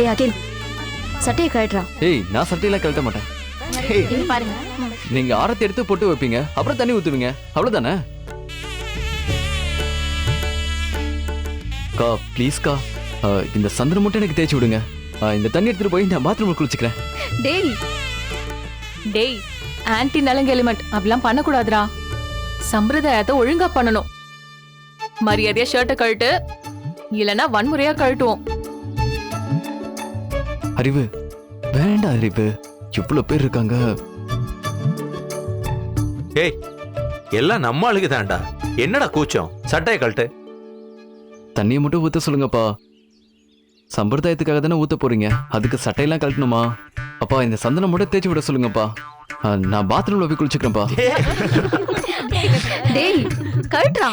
டேய் அகில், சட்டையை கழட்டுறா. ஏய் நான் சட்டையெல்லாம் கழட்ட மாட்டேன். இங்க பாருங்க. நீங்க ஆரத்தி எடுத்து போட்டு வைப்பீங்க, அப்புறம் தண்ணி ஊத்துவீங்க, அவ்வளவுதானே? கா ப்ளீஸ்க்கா, இந்த சந்திரம் மட்டும் எனக்கு தேய்ச்சி விடுங்க. இந்த தண்ணி எடுத்துட்டு போய் நான் பாத்ரூம்ல குளிச்சுக்கிறேன். டேய் டேய், ஆன்டி நலங்க எலிமெண்ட் அப்படிலாம் பண்ணக்கூடாதுடா. சம்பிரதாயத்தை ஒழுங்கா பண்ணணும். மரியாதையா ஷர்ட்டை கழட்டு, இல்லைன்னா வன்முறையா கழட்டுவோம். அறிவு வேண்டாம் அறிவு, இவ்வளவு பேர் இருக்காங்க. ஏய், எல்லாம் நம்ம ஆளுக்கு தான்டா. என்னடா கூச்சம்? சட்டையை கழட்டு. தண்ணியை மட்டும் ஊத்த சொல்லுங்கப்பா. சம்பிரதாயத்துக்காக தானே ஊத்த போறீங்க, அதுக்கு சட்டையெல்லாம் கழட்டணுமா? அப்பா இந்த சந்தனம் மட்டும் தேய்ச்சி விட சொல்லுங்கப்பா. நான் பாத்ரூம்ல போய் குளிச்சுக்கிறேன்ப்பா. டேய் கழட்டுறா.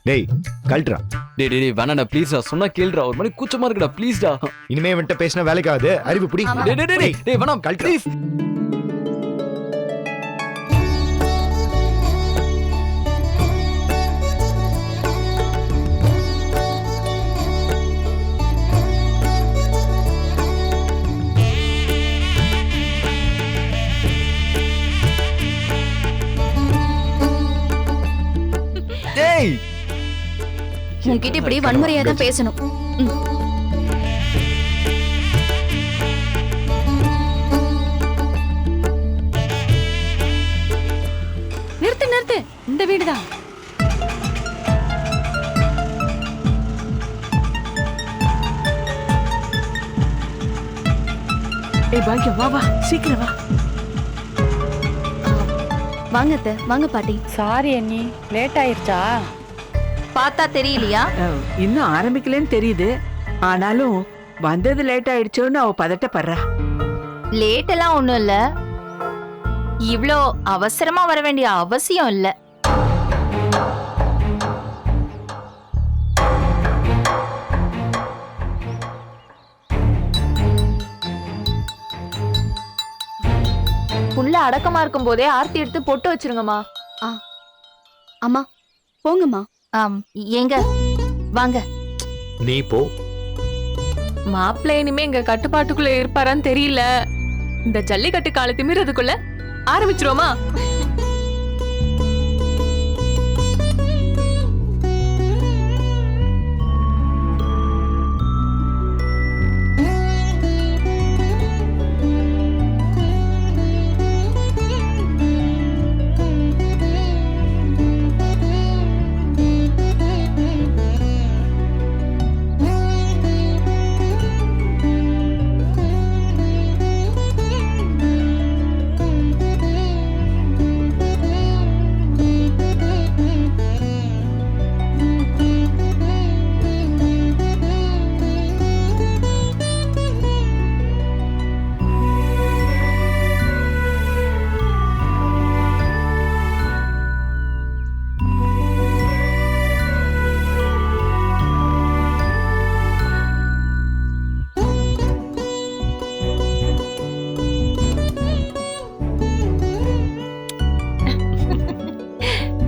டேய் கழட்டுறா. டேய் டேய் வேணாடா ப்ளீஸ்டா, சொன்னா கேளுடா. ஒரு மாதிரி கூச்சமா இருக்குடா, ப்ளீஸ்டா. இனிமே வந்துட்டு பேசினா வேலைக்காது. அறிவு புடி. டேய் டேய் டேய் டேய் வேணாம் கழட்டுறா. ப்ளீஸ். டேய் உன்கிட்ட இப்படி வன்முறையா தான் பேசணும். நிறுத்து நிறுத்து, இந்த வீடுதான். ஏய் பாக்கியம், வா வா சீக்கிரம் வா. வாங்க அத்தை, வாங்க பாட்டி. சாரி அண்ணி, லேட் ஆயிருச்சா? பார்த்தா தெரியலையா? இன்னும் ஆரம்பிக்கலன்னு தெரியுது. ஆனாலும் வந்தது லேட் ஆயிடுச்சோன்னு அவ பதட்டப்படுறா. லேட் எல்லாம் ஒண்ணும் இல்ல. இவ்ளோ அவசரமா வர வேண்டிய அவசியம் இல்ல. புள்ள அடக்கமா இருக்கும் போதே ஆர்த்தி எடுத்து பொட்டு வச்சிருங்கம்மா. அம்மா போங்கம்மா. எங்க வாங்க. நீ போ. மாப்பிள்ளை இனிமே எங்க கட்டுப்பாட்டுக்குள்ள இருப்பாரான்னு தெரியல. இந்த ஜல்லிக்கட்டு கால திமிறதுக்குள்ள ஆரம்பிச்சிருவோமா?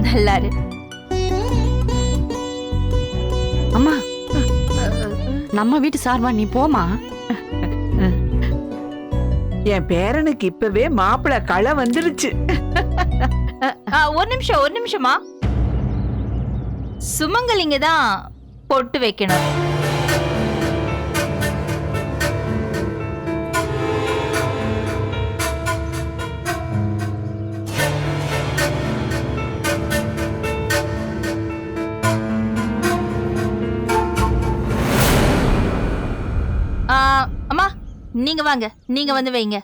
நல்லாரு. அம்மா, நம்ம வீட்டு சார்பா நீ போமா. என் பேரனுக்கு இப்பவே மாப்பிள்ளை களை வந்துருச்சு. ஒரு நிமிஷமா. சுமங்கலிங்க தான் பொட்டு வைக்கணும். அம்மா நீங்க வாங்க, நீங்க வந்து வைங்க.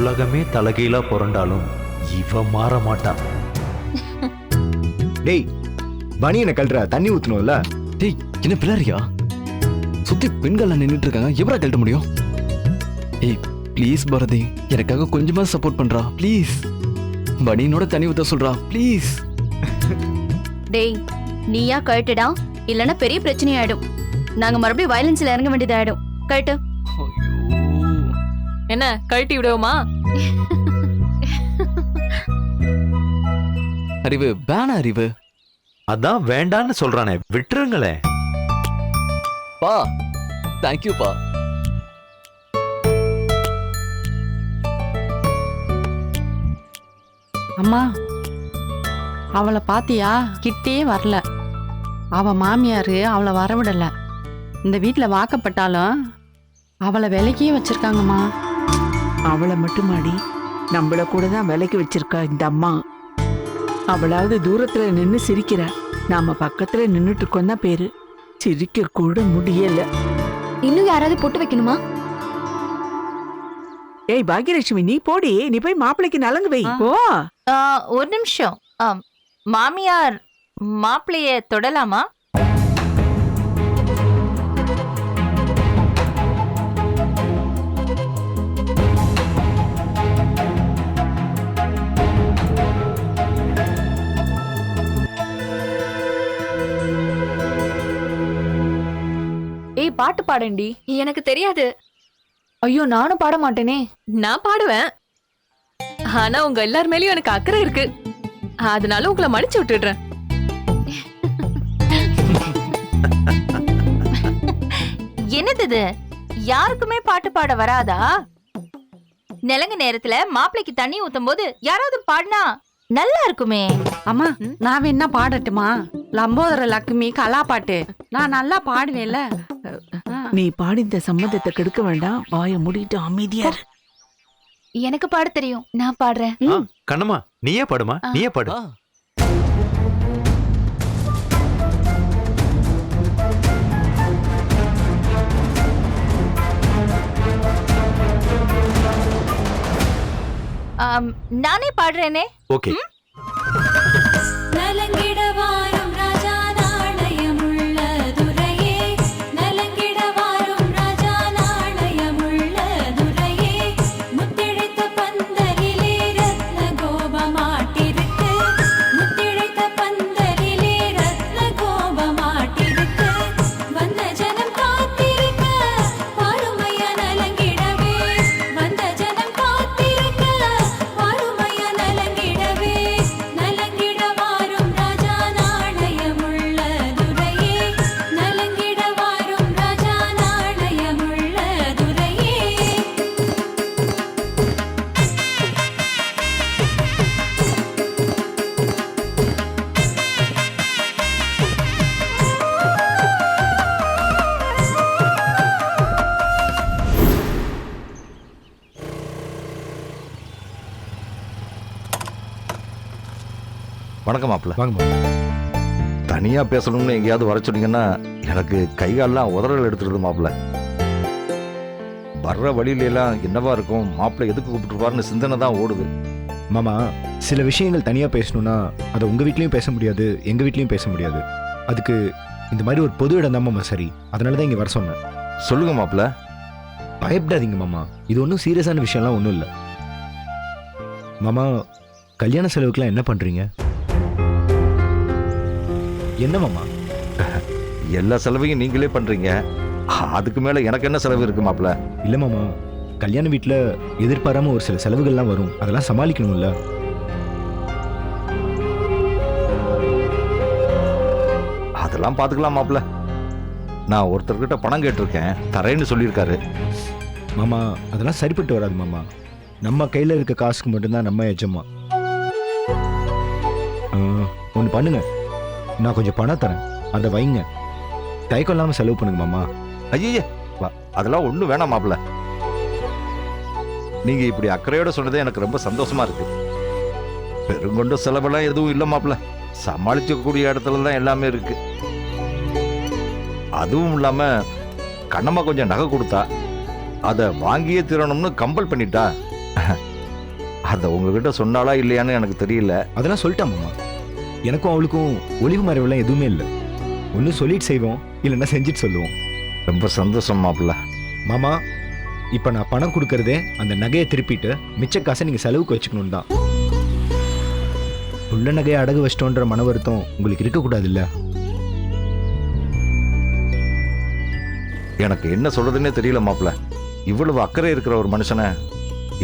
உலகமே தலைகீழா புரண்டாலும் இவ மாற மாட்டா. டேய் பனியனை கழட்டுறா, தண்ணி ஊத்தணும்ல. டேய் என்ன பிள்ளையா, சுத்தி பெண்கள் நின்னுட்டு இருக்காங்க, எப்படா கழட்ட முடியும்? ஏய் ப்ளீஸ் பாரதி, எனக்காக கொஞ்சமா சப்போர்ட் பண்றா ப்ளீஸ். பனியனோட தண்ணி ஊத்த சொல்றா ப்ளீஸ். டேய் நீயா கழட்டுடா, இல்லனா பெரிய பிரச்சனை ஆயிடும். நாங்க மறுபடியும் வயலன்ஸ்ல இறங்க வேண்டியதாயிடும். கழட்டு. என்ன கழட்டி விடுவோமா? அறிவு வேணா அறிவு. அதான் வேண்டான்னு சொல்றானே, விட்டுருங்களே. பா தேங்க்யூ பா. அம்மா அவளை பாத்தியா? கிட்டே வரல. அவ மாமியாரு அவளை வரவிடல. இந்த வீட்டுல வாக்கப்பட்டாலும் அவளை விலைக்கே வச்சிருக்காங்கம்மா. அவளை மட்டுமாடி, நம்மள கூட தான் விலைக்கு வச்சிருக்கா இந்த அம்மா. அவளாவது தூரத்துல நின்னு சிரிக்கிறா, நாம பக்கத்துல நின்னுட்டு இருக்கோம் தான் பேரு. சிரிக்க கூட முடியல. இன்னும் யாராவது பொட்டு வைக்கணுமா? ஏய் பாக்யலட்சுமி, நீ போடி, நீ போய் மாப்பிள்ளைக்கு நலங்கு வை. போ. ஒரு நிமிஷம். மாமியார் மாப்பிளைய தொடலாமா? ஏய் பாட்டு பாடண்டி. எனக்கு தெரியாது. ஐயோ நானும் பாட மாட்டேனே. நான் பாடுவேன், ஆனா உங்க எல்லார் மேலயும் எனக்கு அக்கறை இருக்கு, அதனால உங்களை மன்னிச்சு விட்டுடுறேன். என்னது இது? யாருக்குமே பாட்டு பாட வராதா? நிலங்க நேரத்துல மாப்பிளைக்கு தண்ணி ஊத்தும் போது யாராவது பாடினா நல்லா இருக்குமே. அம்மா நான் வேணா பாடட்டுமா? லம்போதர லக்ஷ்மி கலா பாட்டு நான் நல்லா பாடுவேன்ல. நீ பாடி இந்த சம்மந்தத்தை கெடுக்க வேண்டாம். வாயை மூடிட்டு அமைதியா இரு. எனக்கு பாட தெரியும், நான் பாடுறேன். கண்ணம்மா நீயே பாடுமா, நீயே பாடு. நானே பாடுறேனே. ஓகே. நலங்கிடவாரும் ராஜா நாணயமுள்ள துரையே, நலங்கிடவாரும் ராஜா நாணயமுள்ள துரையே, முத்திழைத்த பந்தலிலே ரத்ன கோபமாட்டிருக்கு, முத்திழைத்த பந்தலிலே ரத்ன கோபமாட்டிருக்கு, வந்த ஜனம் காத்திருக்க பாருமைய நலங்கிடவே, வந்த ஜனம் காத்திருக்க பாருமைய நலங்கிடவே, நலங்கிடவாரும் ராஜா நாணயமுள்ள துரையே, நலங்கிடவாரும் ராஜா நாணயமுள்ள துரையே. வணக்கம் மாப்பிள்ள. வாங்கம்மா. தனியா பேசணும்னு எங்கேயாவது வர சொன்னீங்கன்னா எனக்கு கைகாலெல்லாம் உதறல் எடுத்துருது மாப்பிள்ள. வர்ற வழியில எல்லாம் என்னவா இருக்கும், மாப்பிள்ளை எதுக்கு கூப்பிட்டுருவாருன்னு சிந்தனை தான் ஓடுது. மாமா, சில விஷயங்கள் தனியா பேசணும்னா அதை உங்க வீட்லயும் பேச முடியாது, எங்க வீட்லயும் பேச முடியாது. அதுக்கு இந்த மாதிரி ஒரு பொது இடம் தான் மாமா சரி. அதனால தான் இங்க வர சொன்னேன். சொல்லுங்க மாப்பிள்ள. பயப்படாதீங்க மாமா, இது ஒன்றும் சீரியஸான விஷயம்லாம் ஒன்றும் இல்லை. மாமா, கல்யாண செலவுக்குலாம் என்ன பண்றீங்க? என்ன மாமா? எல்லா செலவையும் நீங்களே பண்றீங்க, அதுக்கு மேல எனக்கு என்ன செலவு இருக்கு மாப்பிள்ள? இல்லை மாமா, கல்யாண வீட்டில் எதிர்பாராம ஒரு சில செலவுகள்லாம் வரும், அதெல்லாம் சமாளிக்கணும்ல. அதெல்லாம் பாத்துக்கலாம் மாப்பிள்ள. நான் ஒருத்தர்கிட்ட பணம் கேட்டிருக்கேன், தரேன்னு சொல்லியிருக்காரு. மாமா, அதெல்லாம் சரிப்பட்டு வராது மாமா. நம்ம கையில் இருக்க காசுக்கு மட்டும்தான் நம்ம எஜமா. ஒன்று பண்ணுங்க, நான் கொஞ்சம் பணம் தரேன், அதை வைங்க, தயக்கம் இல்லாமல் செலவு பண்ணுங்க மாமா. ஐயே, அதெல்லாம் ஒன்றும் வேணாம் மாப்பிள்ள. நீங்க இப்படி அக்கறையோட சொன்னதே எனக்கு ரொம்ப சந்தோஷமா இருக்கு. பெருங்கொண்ட செலவெல்லாம் எதுவும் இல்லை மாப்பிள்ள. சமாளிக்கக்கூடிய இடத்துல தான் எல்லாமே இருக்கு. அதுவும் இல்லாம கண்ணம்மா கொஞ்சம் நகை கொடுத்தா, அதை வாங்கியே தீரணும்னு கம்பல் பண்ணிட்டா. அதை உங்ககிட்ட சொன்னாலா இல்லையான்னு எனக்கு தெரியல. அதெல்லாம் சொல்லிட்டான் மாமா. எனக்கும் அவளுக்கும் ஒளிவு மறைவுலாம் எதுவுமே இல்லை. ஒன்று சொல்லிட்டு செய்வோம், இல்லைன்னா செஞ்சுட்டு சொல்லுவோம். ரொம்ப சந்தோஷம் மாப்பிள்ள. மாமா, இப்போ நான் பணம் கொடுக்கறதே அந்த நகையை திருப்பிட்டு மிச்ச காசை நீங்கள் செலவுக்கு வச்சுக்கணும் தான். உள்ள நகையை அடகு வச்சிட்டோன்ற மன வருத்தம் உங்களுக்கு இருக்கக்கூடாது இல்லை? எனக்கு என்ன சொல்றதுன்னே தெரியல மாப்பிள்ள. இவ்வளவு அக்கறை இருக்கிற ஒரு மனுஷனை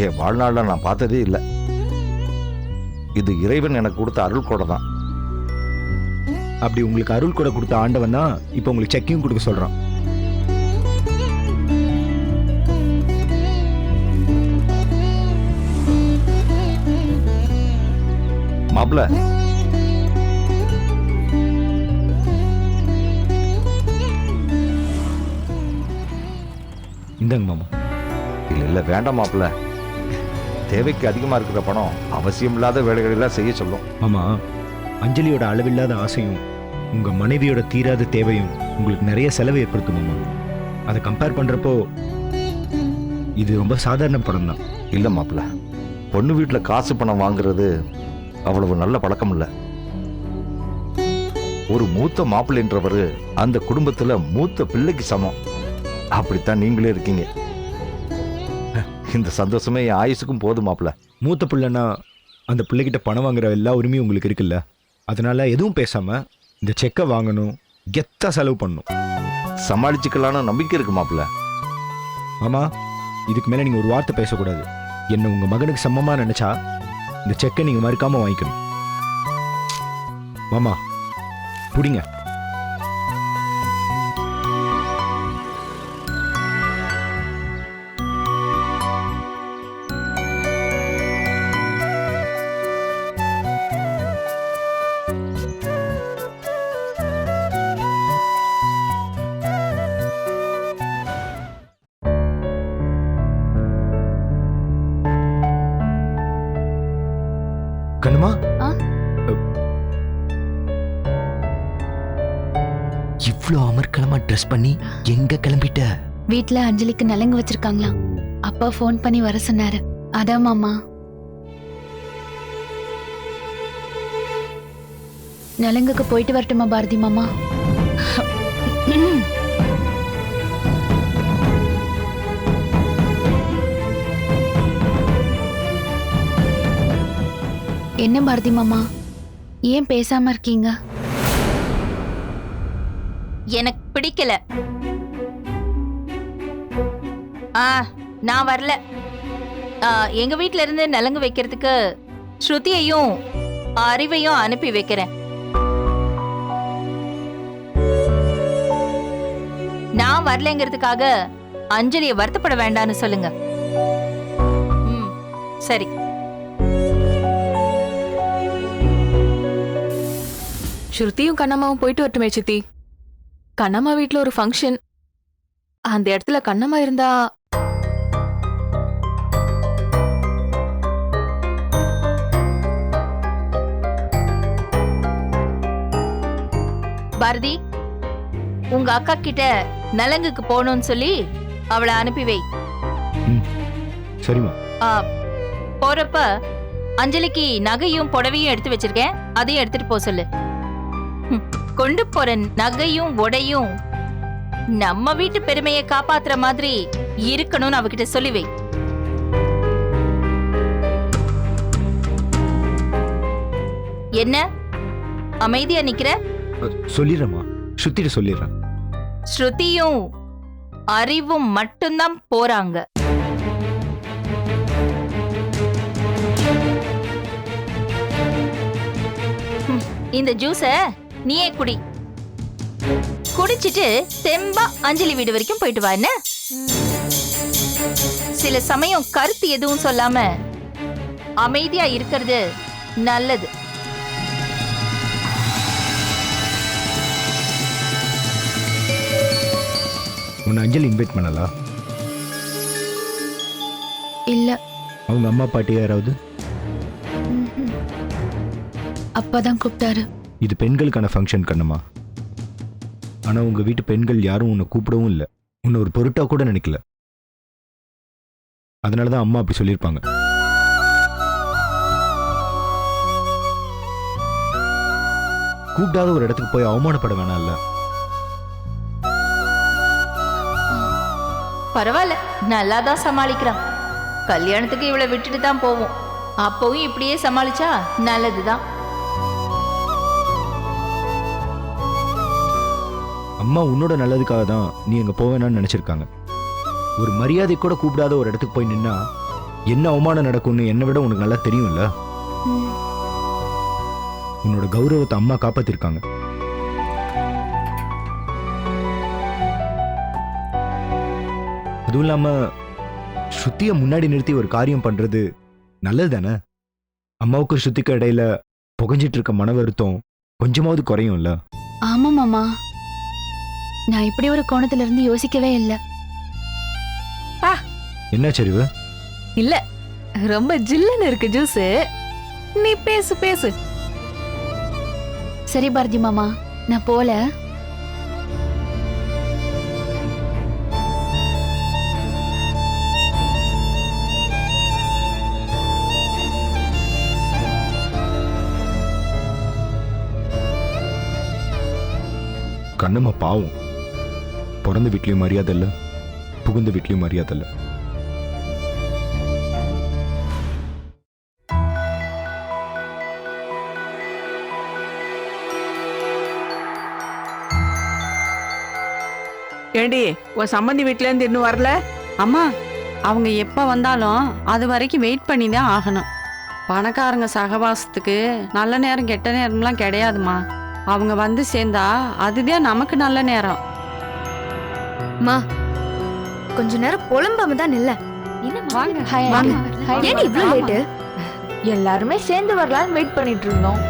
என் வாழ்நாளில் நான் பார்த்ததே இல்லை. இது இறைவன் எனக்கு கொடுத்த அருள் கூட தான். அப்படி உங்களுக்கு அருள் கூட கொடுத்த ஆண்டவன் தான் இப்போ உங்களுக்கு செக்கையும் கொடுக்க சொல்கிறான். மாப்பிள்ள, இந்தாங்க மாமா. இல்லை இல்லை வேண்டாம் மாப்பிள்ள. தேவைக்கு அதிகமாக இருக்கிற பணம் அவசியம் இல்லாத வேலைகளெல்லாம் செய்ய சொல்லும். மாமா, அஞ்சலியோட அளவில்லாத ஆசையும் உங்கள் மனைவியோட தீராத தேவையும் உங்களுக்கு நிறைய செலவு ஏற்படுத்தும் மாமா. அதை கம்பேர் பண்ணுறப்போ இது ரொம்ப சாதாரண படம் தான். இல்லை மாப்பிள்ள, பொண்ணு வீட்டில் காசு பணம் வாங்குறது அவ்வளவு நல்ல பழக்கம் இல்லை. ஒரு மூத்த மாப்பிள்ளைன்றவர் அந்த குடும்பத்தில் மூத்த பிள்ளைக்கு சமம். அப்படித்தான் நீங்களே இருக்கீங்க. இந்த சந்தோஷமே என் ஆயுசுக்கும் போதும் மாப்பிள்ள. மூத்த பிள்ளைன்னா அந்த பிள்ளைகிட்ட பணம் வாங்குற எல்லா உரிமையும் உங்களுக்கு இருக்குல்ல. அதனால எதுவும் பேசாமல் இந்த செக்கை வாங்கணும், கெத்தா செலவு பண்ணணும். சமாளிச்சுக்கலான்னு நம்பிக்கை இருக்கு மாப்பிள்ள. மாமா, இதுக்கு மேலே நீங்கள் ஒரு வார்த்தை பேசக்கூடாது. என்னை உங்கள் மகனுக்கு சமமாக நினச்சா இந்த செக்கை நீங்கள் மறுக்காமல் வாங்கிக்கணும். மாமா, புடிங்க. கண்ணுமா, இவ்வளோ அமர்க்கலமா ட்ரெஸ் பண்ணி எங்க கிளம்பிட்ட? வீட்ல அஞ்சலிக்கு நலங்கு வச்சிருக்காங்களாம். அப்பா ஃபோன் பண்ணி வர சொன்னாரு. அதான் மாமா. நலங்குக்கு போயிட்டு வரட்டுமா பாரதி மாமா? என்ன பாரதி மாமா, ஏன் பேசாம இருக்கீங்க? எனக்கு பிடிக்கல. நான் வரல. எங்க வீட்ல இருந்து நலங்கு வைக்கிறதுக்கு ஸ்ருதியையும் அறிவையும் அனுப்பி வைக்கிறேன். நான் வரலங்கிறதுக்காக அஞ்சலியை வருத்தப்பட வேண்டாம்னு சொல்லுங்க. சரி. ஸ்ருதியும் கண்ணம்மாவும் போயிட்டு வரட்டுமே சித்தி. கண்ணம்மா வீட்ல ஒரு ஃபங்க்ஷன். அந்த இடத்துல கண்ணம்மா இருந்தா பாரதி, உங்க அக்கா கிட்ட நலங்குக்கு போகணும்னு சொல்லி அவளை அனுப்பி வை. சரிமா. போறப்ப அஞ்சலிக்கு நகையும் புடவையும் எடுத்து வச்சிருக்கேன், அதையும் எடுத்துட்டு போக சொல்லு. கொண்டு போற நகையும் உடையும் நம்ம வீட்டு பெருமையை காப்பாத்துற மாதிரி இருக்கணும்னு அவகிட்ட சொல்லி வை. என்ன அமைதியா நிக்கிற? சொல்லிடுறேம்மா, ஸ்ருதிட்ட சொல்லிடுறேன். ஸ்ருதியும் அறிவும் மட்டும்தான் போறாங்க. இந்த ஜூஸ நீயே குடி. குடிச்சிட்டு தெம்பா அஞ்சலி வீடு வரைக்கும் போயிட்டு வா. என்ன சில சமயம் கருத்து எதுவும் சொல்லாம அமைதியா இருக்கிறது நல்லது. உன்னை அஞ்சலி இன்வைட் பண்ணலா? இல்ல. அவங்க அம்மா பாட்டி யாராவது? அப்பதான் கூப்பிட்டாரு. இது பெண்களுக்கான ஃபங்க்ஷன் கண்ணம்மா. ஆனா உங்க வீட்டு பெண்கள் யாரும் உன்னை கூப்பிடவும் இல்லை, உன்னை ஒரு பொருட்டா கூட நினைக்கல. அதனாலதான் அம்மா அப்படி சொல்லியிருப்பாங்க. கூப்பிடாத ஒரு இடத்துக்கு போய் அவமானப்பட வேணாம்ல. பரவாயில்ல, நல்லாதான் சமாளிக்கிறான். கல்யாணத்துக்கு இவளை விட்டுட்டு தான் போவோம். அப்பவும் இப்படியே சமாளிச்சா நல்லதுதான். அம்மா உன்னோட நல்லதுக்காக தான் நீ அங்க போவேனான்னு நினைச்சிருக்காங்க. ஒரு மரியாதை கூட கூப்பிடாத ஒரு இடத்துக்கு போய் நின்னா என்ன அவமானம் நடக்கும்னு என்னை விட உனக்கு நல்லா தெரியும்ல. உன்னோட கௌரவத்தை அம்மா காப்பாத்திருக்காங்க. அதுவும் இல்லாம ஸ்ருதியை முன்னாடி நிறுத்தி ஒரு காரியம் பண்றது நல்லது தானே. அம்மாவுக்கு ஸ்ருதிக்கு இடையில புகஞ்சிட்டு இருக்க மன வருத்தம் கொஞ்சமாவது குறையும்ல. ஆமா மாமா, நான் இப்படி ஒரு கோணத்துல இருந்து யோசிக்கவே இல்ல. என்ன சரிவு? இல்ல, ரொம்ப ஜில்லுன்னு இருக்கு ஜூஸ். நீ பேசு பேசு. சரி பாரதி மாமா, நான் போல. கண்ணம்மா பாவம். பிறந்த வீட்லயும் மரியாதை இல்லை, புகுந்த வீட்லயும் மரியாதை இல்லை. ஏண்டி உன் சம்மந்தி வீட்டுல இருந்து இன்னும் வரல? அம்மா, அவங்க எப்ப வந்தாலும் அது வரைக்கும் வெயிட் பண்ணி தான் ஆகணும். பணக்காரங்க சகவாசத்துக்கு நல்ல நேரம் கெட்ட நேரம்லாம் கிடையாதுமா. அவங்க வந்து சேர்ந்தா அதுதான் நமக்கு நல்ல நேரம். மா, கொஞ்ச நேரம் புலம்பாம தான் இல்ல. வாங்க. ஏன் இவ்ளோ லேட்டு? எல்லாருமே சேர்ந்து வரலாம்னு வெயிட் பண்ணிட்டு இருந்தோம்.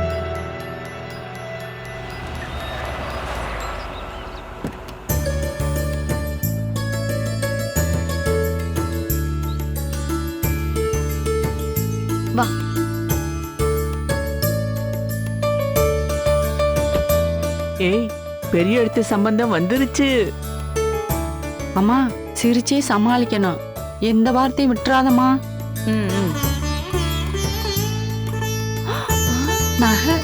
வா. ஏய், பெரிய இடத்து சம்பந்தம் வந்துருச்சு. அம்மா, சிரிச்சே சமாளிக்கணும். எந்த வார்த்தையும் விட்டுறாதம்மா. நகை.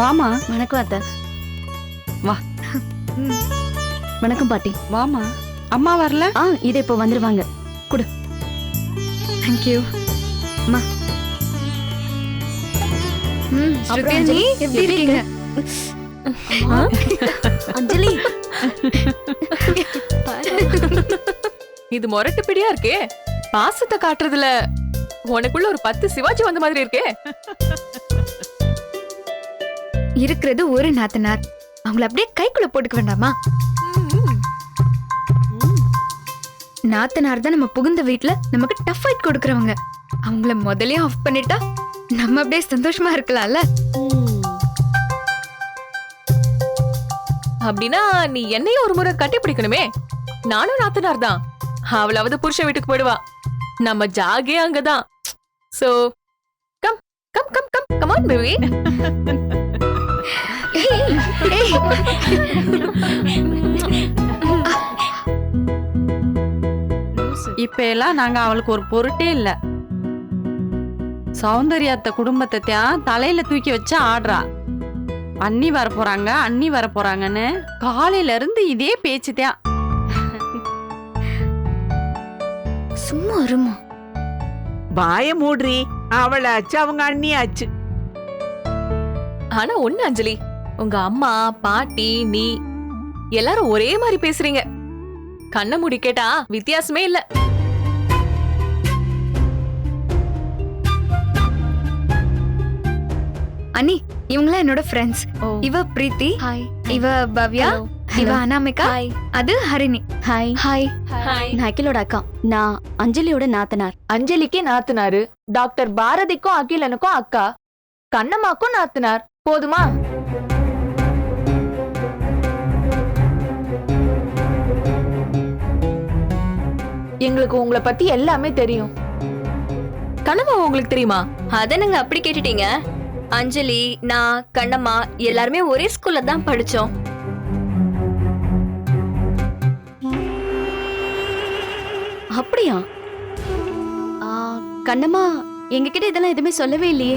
வாமா. வணக்கம் அத்தை. வா. வணக்கம் பாட்டி. வாமா. அம்மா வரல? இது இப்போ வந்துருவாங்க. குடு. தேங்க்யூ. அம்மா. ஸ்ருதி, எப்படி இருக்கீங்க? அஞ்சலி. இது மொரட்டு பிடியா இருக்கே. பாசத்தை காட்டுறதுல உனக்குள்ள ஒரு 10 சிவாஜி வந்த மாதிரி இருக்கே. இருக்கிறது ஒரு நாத்தனார், அவங்கள அப்படியே கைக்குள்ள போட்டுக்க வேண்டாமா? நாத்தனார் தான் நம்ம புகுந்த வீட்டுல நமக்கு டஃப் ஃபைட் கொடுக்கறவங்க. அவங்கள முதல்லயே ஆஃப் பண்ணிட்டா நம்ம அப்படியே சந்தோஷமா இருக்கலாம்ல. அப்படின்னா நீ என்னையும் ஒரு முறை கட்டி பிடிக்கணுமே. நானும் நாத்தனார் தான். அவளாவது புருஷன் வீட்டுக்கு போயிடுவா. நம்ம ஜாகே அங்கதான். So come come come come come on baby. இப்ப எல்லாம் நாங்க அவளுக்கு ஒரு பொருட்டே இல்ல. சௌந்தர்யத்த குடும்பத்தை தான் தலையில தூக்கி வச்சு ஆடுறா. அண்ணி வர போறாங்க, அண்ணி வர போறாங்கன்னு காலையில இருந்து இதே பேச்சுதான். சும்மா இருமா. வாய மூடுறி. அவளாச்சு, அவங்க அண்ணியாச்சு. ஆனா ஒண்ணு அஞ்சலி, உங்க அம்மா பாட்டி நீ எல்லாரும் ஒரே மாதிரி பேசுறீங்க. கண்ண மூடி கேட்டா வித்தியாசமே இல்ல. அண்ணி, இவங்களாம் என்னோட ஃப்ரெண்ட்ஸ். இவ பிரீத்தி, இவ பவ்யா, இவ அனாமிகா, அது ஹரிணி. ஹாய். ஹாய். நான் அகிலோட அக்கா. நான் அஞ்சலியோட நாத்தனார். அஞ்சலிக்கு நாத்தனாரு, டாக்டர் பாரதிக்கும் அகிலனுக்கும் அக்கா, கண்ணம்மாக்கும் நாத்தனார். போதுமா? எங்களுக்கு உங்களை பத்தி எல்லாமே தெரியும். கண்ணம்மா உங்களுக்கு தெரியுமா? அத நாங்க அப்படி கேட்டுட்டீங்க. அஞ்சலி, நான், கண்ணம்மா எல்லாருமே ஒரே ஸ்கூல்ல தான் படிச்சோம். அப்படியா? கண்ணம்மா எங்ககிட்ட இதெல்லாம் எதுவுமே சொல்லவே இல்லையே.